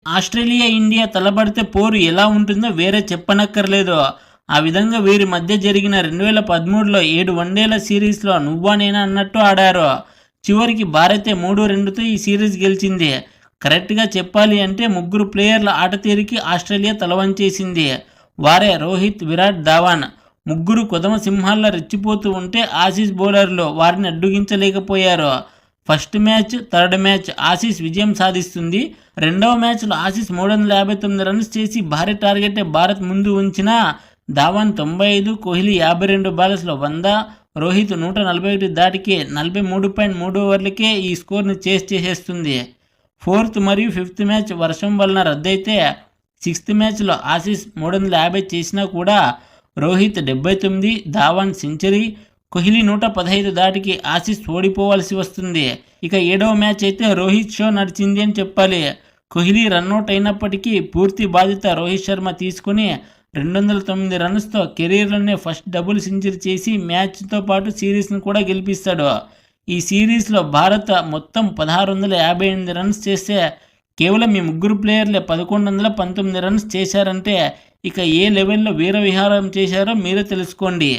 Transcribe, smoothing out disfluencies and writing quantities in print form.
Australia India తలపడితే పోరు ఎలా ఉంటుందో వేరే చెప్పనక్కర్లేదు. ఆ విధంగా వీరి మధ్య జరిగిన 2013లో 7 వన్డేల సిరీస్లో నువ్వా నేనా అన్నట్టు ఆడారు. చివరికి భారతే 3-2తో ఈ సిరీస్ గెలిచింది. కరెక్ట్గా చెప్పాలి అంటే ముగ్గురు ప్లేయర్ల ఆటతీరుకి ఆస్ట్రేలియా తలవంచేసింది. వారే రోహిత్, విరాట్, ధవన్. ముగ్గురు కొదమ సింహాల్లా రెచ్చిపోతూ ఉంటే ఆసీస్ బౌలర్లు వారిని అడ్డుగించలేకపోయారు. First match, third match Aussies విజయం సాధిస్తుంది. రెండవ మ్యాచ్లో ఆసీస్ 359 రన్స్ చేసి భారీ టార్గెటే భారత్ ముందు ఉంచినా ధవన్ 95, కోహ్లీ 52 బాల్స్లో 100, రోహిత్ 141 దాటికి 43.3 ఓవర్లకే ఈ స్కోర్ని చేసేస్తుంది. ఫోర్త్ మరియు ఫిఫ్త్ మ్యాచ్ వర్షం వలన రద్దయితే సిక్స్త్ మ్యాచ్లో ఆసీస్ 350 చేసినా కూడా రోహిత్ 79, ధవన్ సెంచరీ, కోహ్లీ 115 దాటికి ఆసీస్ ఓడిపోవాల్సి వస్తుంది. ఇక 7వ మ్యాచ్ అయితే రోహిత్ షో నడిచింది అని చెప్పాలి. కోహ్లీ రన్అట్ అయినప్పటికీ పూర్తి బాధ్యత రోహిత్ శర్మ తీసుకుని 209 రన్స్తో కెరీర్లోనే ఫస్ట్ డబుల్ సెంచరీ చేసి మ్యాచ్తో పాటు సిరీస్ను కూడా గెలిపిస్తాడు. ఈ సిరీస్లో భారత్ మొత్తం 1658 రన్స్ చేస్తే కేవలం ఈ ముగ్గురు ప్లేయర్లే 1119 రన్స్ చేశారంటే ఇక ఏ లెవెల్లో వీర విహారం చేశారో మీరే తెలుసుకోండి.